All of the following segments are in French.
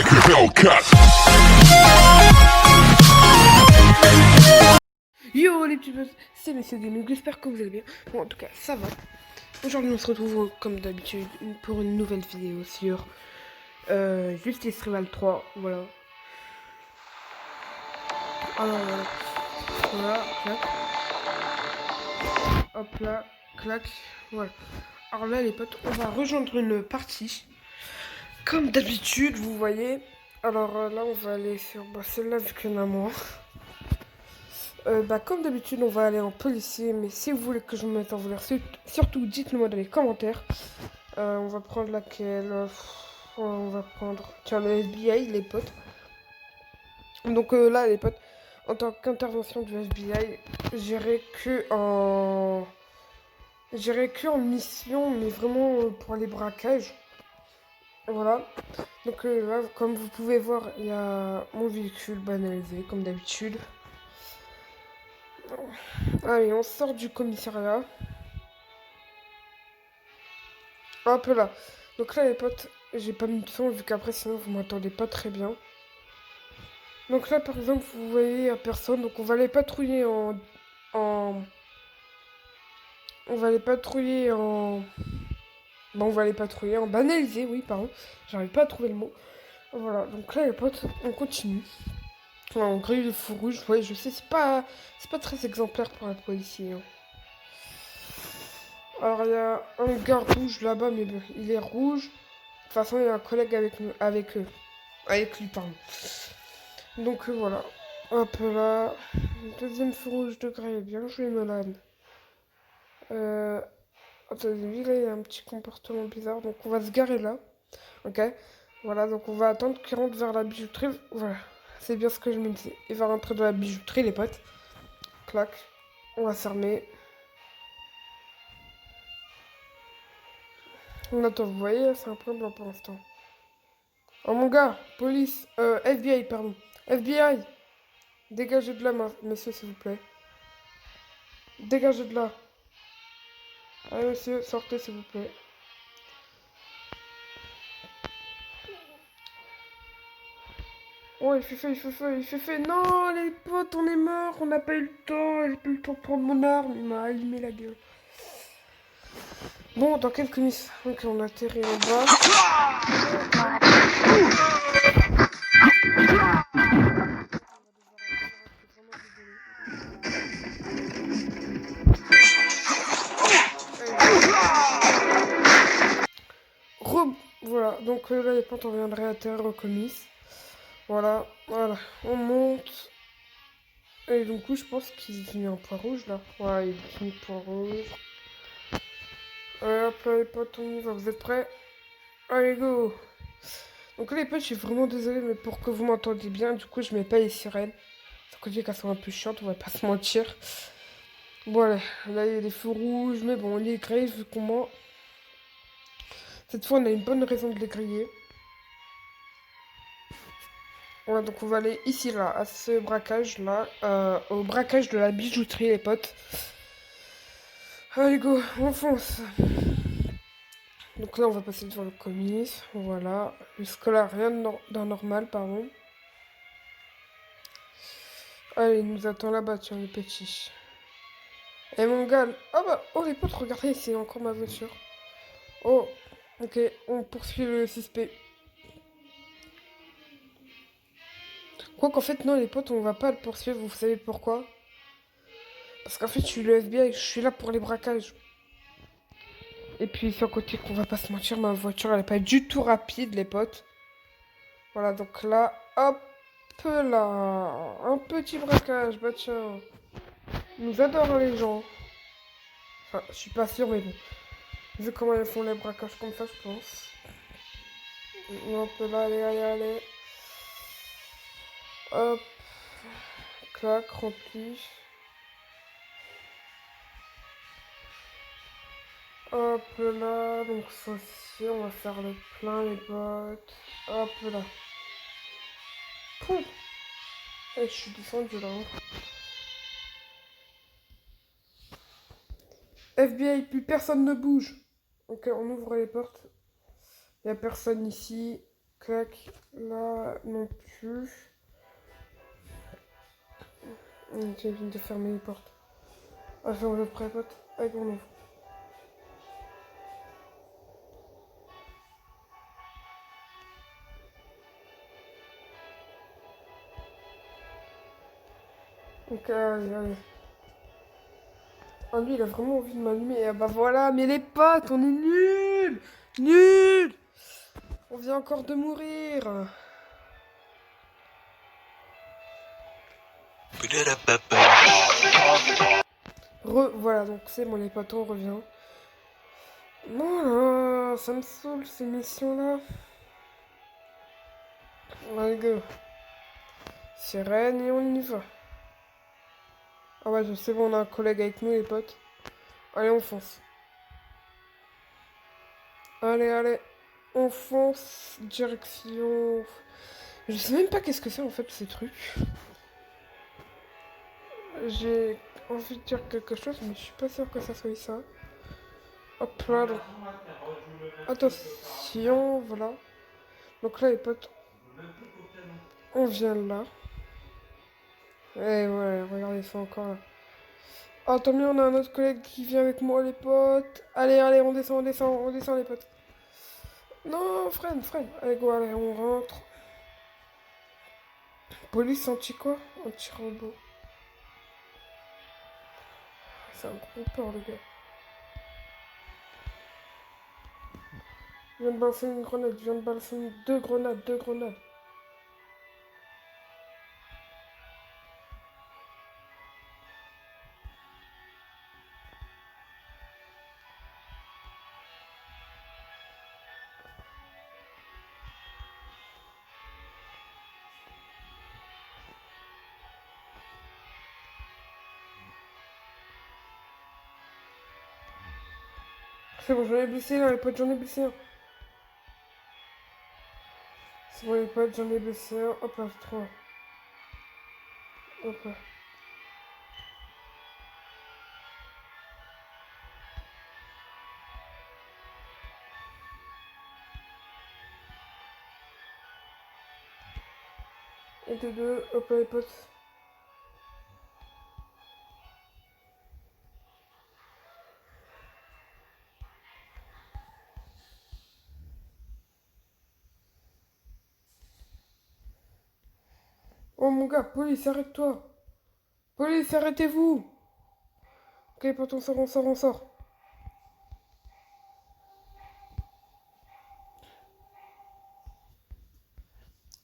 like a Hellcat. Yo les petits potes, c'est Monsieur Gaming, j'espère que vous allez bien. Bon, en tout cas, ça va. Aujourd'hui, on se retrouve comme d'habitude pour une nouvelle vidéo sur Justice Rival 3. Voilà. Alors, voilà, clac. Hop là, clac. Voilà. Alors là, les potes, on va rejoindre une partie. Comme d'habitude, vous voyez. Alors là, on va aller sur celle-là vu qu'il y en a moins. Comme d'habitude, on va aller en policier, mais si vous voulez que je me mette en voleur, surtout dites-le moi dans les commentaires. On va prendre laquelle on va prendre, tiens, le FBI, les potes. Donc là, les potes, en tant qu'intervention du FBI, j'irai que en mission, mais vraiment pour les braquages. Voilà. Donc là, comme vous pouvez voir, il y a mon véhicule banalisé, comme d'habitude. Allez, on sort du commissariat. Hop là. Donc là, les potes, j'ai pas mis de son vu qu'après, sinon, vous m'entendez pas très bien. Donc là, par exemple, vous voyez, à personne. Donc on va aller patrouiller en... On va aller patrouiller en... Bon, on va aller patrouiller en banalisé, oui, pardon. J'arrive pas à trouver le mot. Voilà, donc là, les potes, on continue. Voilà, on grille le feu rouge. Ouais, je sais, c'est pas très exemplaire pour un policier. Hein. Alors, il y a un gars rouge là-bas, mais bon, il est rouge. De toute façon, il y a un collègue avec lui, pardon. Donc voilà. Hop là. Deuxième feu rouge de grès. Bien joué, Nolan. Attendez, là, il y a un petit comportement bizarre. Donc on va se garer là. Ok. Voilà, donc on va attendre qu'il rentre vers la bijouterie. Voilà. C'est bien ce que je me disais. Il va rentrer dans la bijouterie, les potes. Clac. On va s'armer. On attend, vous voyez, c'est un point blanc pour l'instant. Oh mon gars, police, FBI, pardon. FBI, dégagez de là, monsieur, s'il vous plaît. Dégagez de là. Allez, monsieur, sortez, s'il vous plaît. Oh, il fait feu, il fait feu, il fait feu. Non, les potes, on est mort, on n'a pas eu le temps. J'ai pas eu le temps de prendre mon arme, il m'a allumé la gueule. Bon, dans quelques minutes, ok, on atterrit en bas. Voilà, donc là, les potes, on viendrait atterrir au comice. Voilà, voilà, on monte. Et du coup, je pense qu'il est mis un point rouge là. Ouais, il est mis point rouge. Allez, hop là, les potes, on y va. Vous êtes prêts? Allez, go! Donc là, les potes, je suis vraiment désolé, mais pour que vous m'entendiez bien, du coup, je mets pas les sirènes. Ça coûte qu'elles sont un peu chiantes, on va pas se mentir. Bon, allez, là, il y a des feux rouges, mais bon, on les grille vu qu'on ment. Cette fois, on a une bonne raison de les griller. Ouais, donc on va aller ici, là, à ce braquage-là, au braquage de la bijouterie, les potes. Allez, go, on fonce. Donc là, on va passer devant le comice. Voilà. Jusque-là, rien d'anormal, pardon. Allez, il nous attend là-bas, tiens, le petit. Et mon gars... Oh bah, oh les potes, regardez, c'est encore ma voiture. Oh, ok, on poursuit le suspect. Quoi qu'en fait, non, les potes, on va pas le poursuivre, vous savez pourquoi? Parce qu'en fait, je suis le FBI, je suis là pour les braquages. Et puis, sur côté qu'on va pas se mentir, ma voiture, elle est pas du tout rapide, les potes. Voilà, donc là, hop là, un petit braquage, bah tiens. Nous adorons les gens. Enfin, je suis pas sûr, mais bon. Vu comment ils font les braquages comme ça, je pense. Hop là, allez, allez, allez. Hop. Clac, rempli. Hop là, donc ça aussi, on va faire le plein, les bottes. Hop là. Pouf. Et je suis descendu là. Hein. FBI, plus personne ne bouge. Ok, on ouvre les portes. Il n'y a personne ici. Clac, là non plus. Tu viens de fermer les portes. Ah, on le prêt, pote. Allez, on ouvre. Donc, allez. Ah, lui, il a vraiment envie de m'allumer. Ah bah voilà, mais les potes, on est nuls. Nuls. On vient encore de mourir. Voilà, donc c'est bon, les potes, on revient. Non, là, ça me saoule ces missions-là. Allez, go. Sirène et on y va. Ah ouais, je sais, bon, on a un collègue avec nous, les potes. Allez, on fonce. Allez, allez. On fonce. Direction. Je sais même pas qu'est-ce que c'est en fait ces trucs. J'ai envie de dire quelque chose, mais je suis pas sûre que ça soit ça. Hop là, donc. Attention, voilà. Donc là, les potes, on vient là. Et ouais, regardez ça encore là. Oh, tant mieux, on a un autre collègue qui vient avec moi, les potes. Allez, allez, on descend, on descend, on descend, les potes. Non, freine, freine. Allez, go, allez, on rentre. Police anti-quoi? Anti-robot. C'est un gros peur, le gars. Je viens de balancer une grenade, je viens de balancer deux grenades, deux grenades. C'est bon, j'en ai blessé un, les potes, j'en ai blessé un. C'est bon, les potes, j'en ai blessé un. Hop là, 3. Hop là. Et de deux, hop là, les potes. Oh mon gars, police, arrête-toi. Police, arrêtez-vous. Ok, les potes, on sort, on sort, on sort.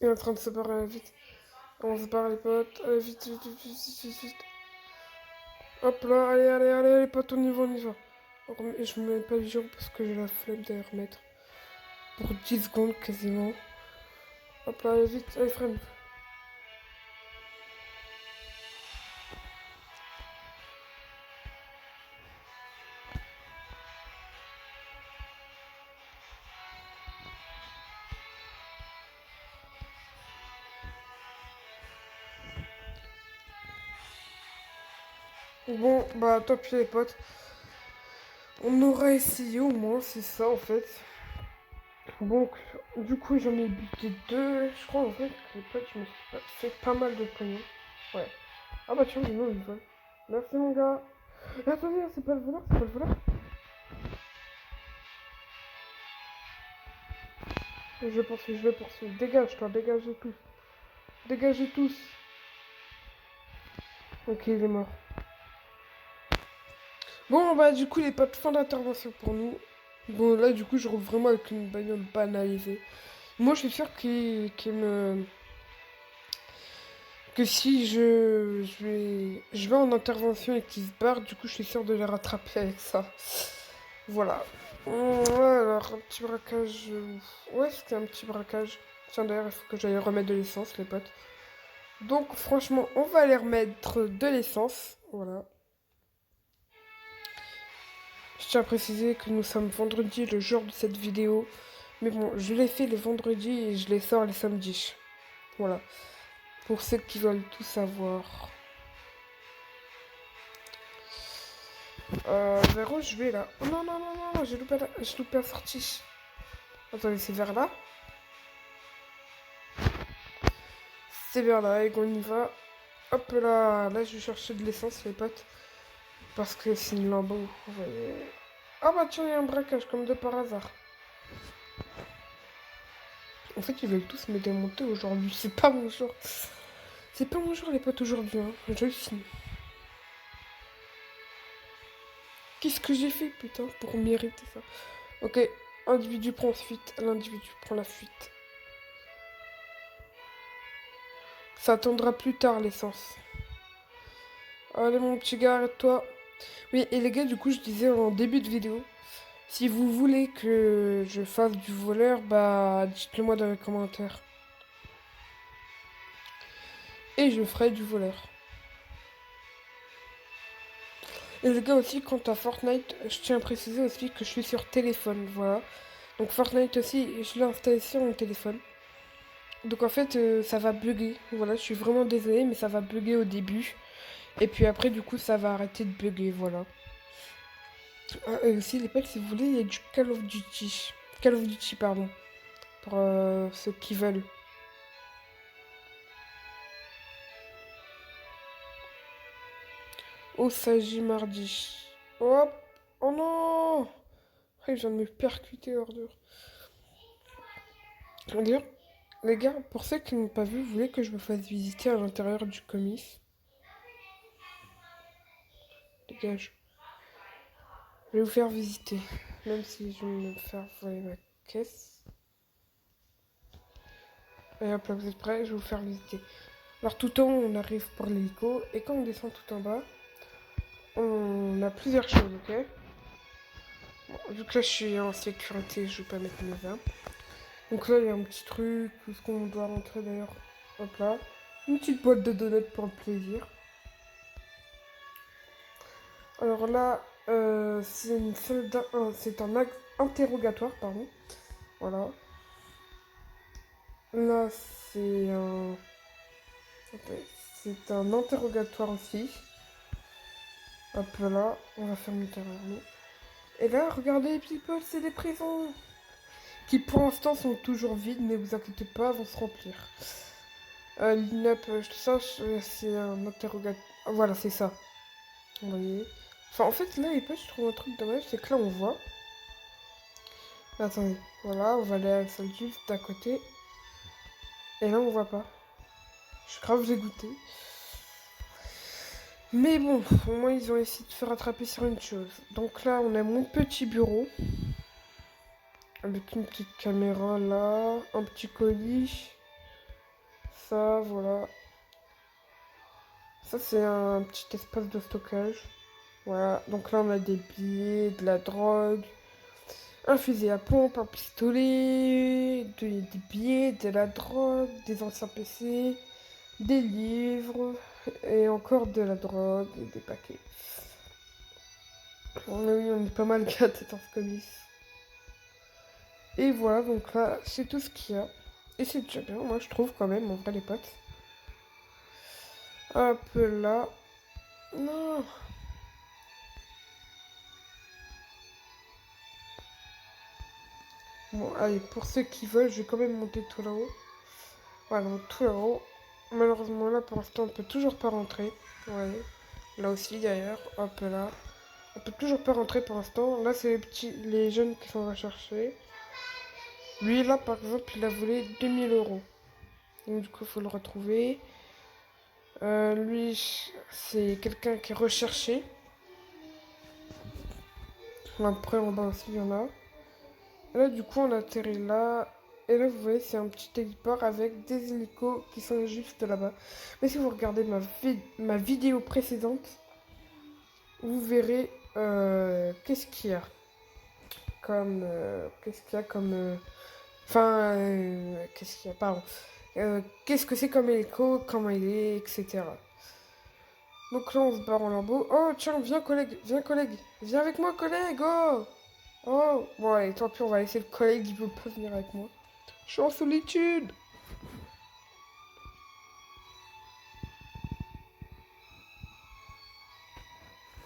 Il est en train de se barrer, vite. On se barre, les potes. Allez, vite, vite, vite, vite, vite, vite. Hop là, allez, allez, allez, les potes, on y va, on y va. Et je me mets pas le jour parce que j'ai la flemme de les remettre. Pour 10 secondes quasiment. Hop là, allez, vite, allez, freine. Bon, bah tant pis les potes. On aura essayé au moins, c'est ça en fait. Donc, du coup, j'en ai buté deux. Je crois en fait que les potes, je me suis fait pas mal de pognon. Ouais. Ah bah tiens, non, ils volent. Merci mon gars. Et attendez, c'est pas le voleur, c'est pas le voleur. Je poursuis, je vais poursuivre. Dégage toi, dégagez tous. Dégagez tous. Ok, il est mort. Bon, bah du coup, les potes, fin d'intervention pour nous. Bon, là, du coup, je roule vraiment avec une bagnole banalisée. Moi, je suis sûr qu'il me... Que si je vais en intervention et qu'ils se barrent, du coup, je suis sûr de les rattraper avec ça. Voilà. Alors, un petit braquage... Ouais, c'était un petit braquage. Tiens, d'ailleurs, il faut que j'aille remettre de l'essence, les potes. Donc, franchement, on va aller remettre de l'essence. Voilà. Je tiens à préciser que nous sommes vendredi, le jour de cette vidéo. Mais bon, je l'ai fait les vendredis et je les sors les samedis. Voilà. Pour ceux qui veulent tout savoir. Vers où je vais là? Oh, non, non, non, non, j'ai loupé la sortie. Attendez, c'est vers là? C'est vers là, et on y va. Hop là, là je vais chercher de l'essence les potes. Parce que c'est une lambeau. Vous voyez. Ah bah tiens, il y a un braquage comme de par hasard. En fait, ils veulent tous me démonter aujourd'hui. C'est pas mon jour. C'est pas mon jour les potes aujourd'hui, hein. Je le signe. Qu'est-ce que j'ai fait putain pour mériter ça? Ok, individu prend fuite. L'individu prend la fuite. Ça attendra plus tard l'essence. Allez mon petit gars, arrête-toi. Oui, et les gars, du coup, je disais en début de vidéo, si vous voulez que je fasse du voleur, bah dites-le moi dans les commentaires. Et je ferai du voleur. Et les gars aussi, quant à Fortnite, je tiens à préciser aussi que je suis sur téléphone, voilà. Donc Fortnite aussi, je l'ai installé sur mon téléphone. Donc en fait, ça va bugger. Voilà, je suis vraiment désolée, mais ça va bugger au début. Et puis après, du coup, ça va arrêter de bugger, voilà. Ah, et aussi, les potes, si vous voulez, il y a du Call of Duty. Call of Duty, pardon. Pour ceux qui veulent. Oh, s'agit mardi. Hop. Oh non. Ah, il vient de me percuter, ordure. D'ailleurs, les gars, pour ceux qui n'ont pas vu, vous voulez que je me fasse visiter à l'intérieur du comice? Dégage. Je vais vous faire visiter. Même si je vais me faire voler ma caisse. Et hop là, vous êtes prêts? Je vais vous faire visiter. Alors tout en haut, on arrive par l'hélico. Et quand on descend tout en bas, on a plusieurs choses, ok? Bon, vu que là, je suis en sécurité, je vais pas mettre mes armes. Donc là, il y a un petit truc. Où est-ce qu'on doit rentrer d'ailleurs? Hop là. Une petite boîte de donuts pour le plaisir. Alors là, c'est une salle c'est un interrogatoire, pardon. Voilà. Là, c'est un... attends, c'est un interrogatoire aussi. Hop là, on va fermer derrière nous. Et là, regardez, people, c'est des prisons qui pour l'instant sont toujours vides, mais vous inquiétez pas, vont se remplir. L'INEP, je te sache, c'est un interrogatoire. Voilà, c'est ça. Vous voyez. Enfin, en fait, là, je trouve un truc dommage, c'est que là, on voit. Attendez, voilà, on va aller à la salle juste d'à côté. Et là, on voit pas. Je suis grave dégoûtée. Mais bon, au moins, ils ont essayé de faire attraper sur une chose. Donc là, on a mon petit bureau. Avec une petite caméra là, un petit colis. Ça, voilà. Ça, c'est un petit espace de stockage. Voilà, donc là, on a des billets, de la drogue, un fusil à pompe, un pistolet, des billets, de la drogue, des anciens PC, des livres, et encore de la drogue et des paquets. Oui, on est pas mal gâtés dans ce colis. Et voilà, donc là, c'est tout ce qu'il y a. Et c'est déjà bien, moi je trouve quand même, en vrai, les potes. Hop là. Non. Bon, allez, pour ceux qui veulent, je vais quand même monter tout là-haut. Voilà, donc tout là-haut. Malheureusement, là, pour l'instant, on peut toujours pas rentrer. Ouais. Là aussi, d'ailleurs. Hop là. On peut toujours pas rentrer pour l'instant. Là, c'est les jeunes qui sont recherchés. Lui, là, par exemple, il a volé 2000 €. Donc, du coup, il faut le retrouver. Lui, c'est quelqu'un qui est recherché. Après, en bas aussi, il y en a. Et là, du coup, on atterrit là. Et là, vous voyez, c'est un petit héliport avec des hélicos qui sont juste là-bas. Mais si vous regardez ma vidéo précédente, vous verrez qu'est-ce qu'il y a comme... qu'est-ce qu'il y a comme... Enfin, qu'est-ce qu'il y a, pardon. Qu'est-ce que c'est comme hélico, comment il est, etc. Donc là, on se barre en lambeau. Oh, tiens, viens, collègue, viens, collègue. Viens avec moi, collègue, oh. Oh, bon, allez, tant pis, on va laisser le collègue, il veut pas venir avec moi. Je suis en solitude.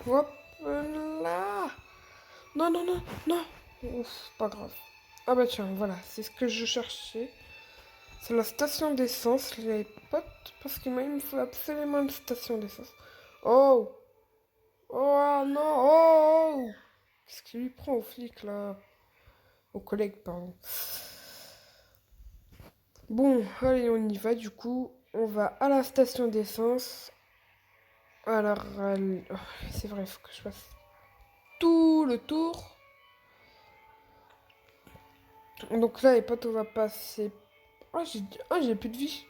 Hop là. Non, non, non, non. Ouf, pas grave. Ah bah tiens, voilà, c'est ce que je cherchais. C'est la station d'essence, les potes, parce qu'il me faut absolument une station d'essence. Oh! Oh ah non! Oh! Oh. Qu'est-ce qu'il lui prend au flic là? Au collègue, pardon. Bon, allez, on y va du coup. On va à la station d'essence. Alors, oh, c'est vrai, il faut que je fasse tout le tour. Donc là, les potes, on va passer. J'ai plus de vie.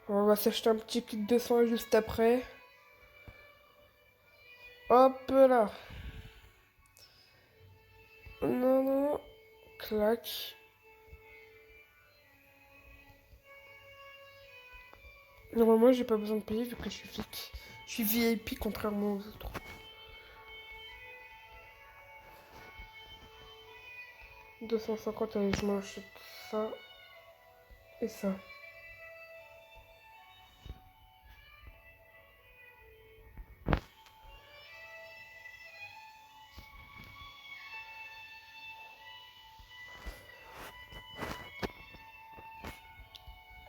On va s'acheter un petit kit de soins juste après. Hop là. Non, non. Clac. Normalement, j'ai pas besoin de payer vu que je suis flic. Je suis VIP contrairement aux autres. « 250, allez, je m'achète ça et ça.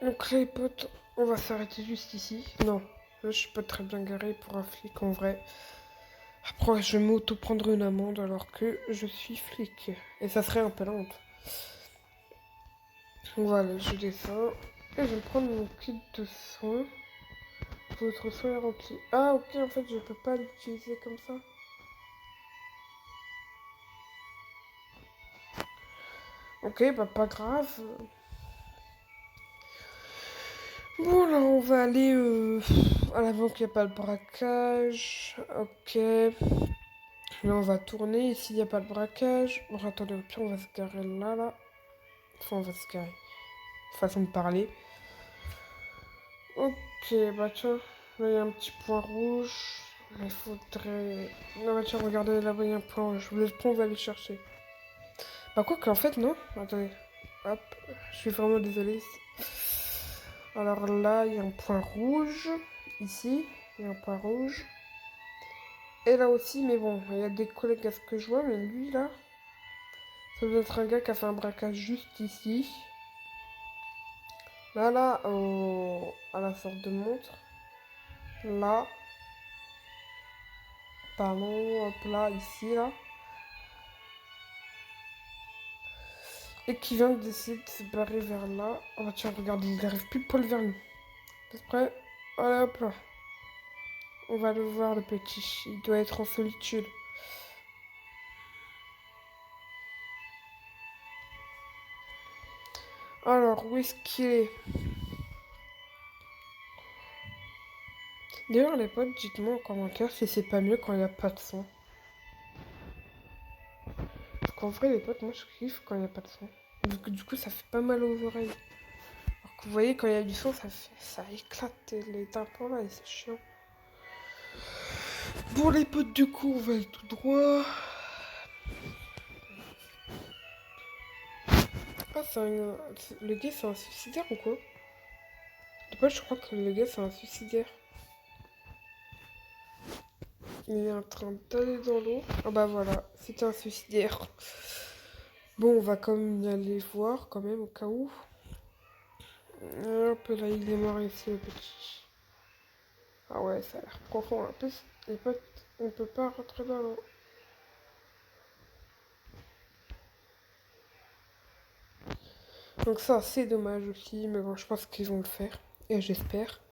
Donc là, les potes, on va s'arrêter juste ici. Non, là, je suis pas très bien garé pour un flic en vrai. Après, je vais m'auto-prendre une amende alors que je suis flic. Et ça serait un peu la honte. Voilà, je descends. Et je vais prendre mon kit de soins. Votre soin est rempli. Ah, ok, en fait, je peux pas l'utiliser comme ça. Ok, bah pas grave. Bon, là, on va aller à la banque, il n'y a pas le braquage. Ok. Là, on va tourner. Ici, il n'y a pas de braquage. Bon, attendez, au pire, on va se garer là, là. Enfin, on va se garer. Façon de parler. Ok, bah tiens. Là, il y a un petit point rouge. Il faudrait... Non, bah tiens, regardez, là-bas, il y a un point rouge. Le point, on va aller chercher. Bah quoi qu'en fait, non. Attendez. Hop. Je suis vraiment désolée. Alors là, il y a un point rouge. Ici, il y a un point rouge. Et là aussi, mais bon, il y a des collègues à ce que je vois, mais lui là, ça doit être un gars qui a fait un braquage juste ici. Là, là, à la sorte de montre. Là. Pardon, hop là, ici, là. Et qui vient d'essayer de se barrer vers là. Oh bah tiens, regardez, il arrive plus poil vers nous. Vous êtes prêts? Allez, hop là. On va le voir, le petit. Il doit être en solitude. Alors, où est-ce qu'il est? D'ailleurs, les potes, dites-moi en commentaire si c'est pas mieux quand il n'y a pas de son. Parce qu'en vrai, les potes, moi je kiffe quand il n'y a pas de son. Du coup, ça fait pas mal aux oreilles. Alors que vous voyez, quand il y a du son, ça éclate les tympans là et c'est chiant. Bon, les potes, du coup, on va aller tout droit. Ah, le gars, c'est un suicidaire ou quoi? Les potes, je crois que le gars, c'est un suicidaire. Il est en train d'aller dans l'eau. Ah bah voilà, c'était un suicidaire. Bon, on va quand même y aller voir, quand même, au cas où. Hop là, il est mort ici, le petit. Ah ouais, ça a l'air profond. En plus, les potes, on peut pas rentrer dans l'eau. Donc ça, c'est dommage aussi, mais bon, je pense qu'ils vont le faire. Et j'espère.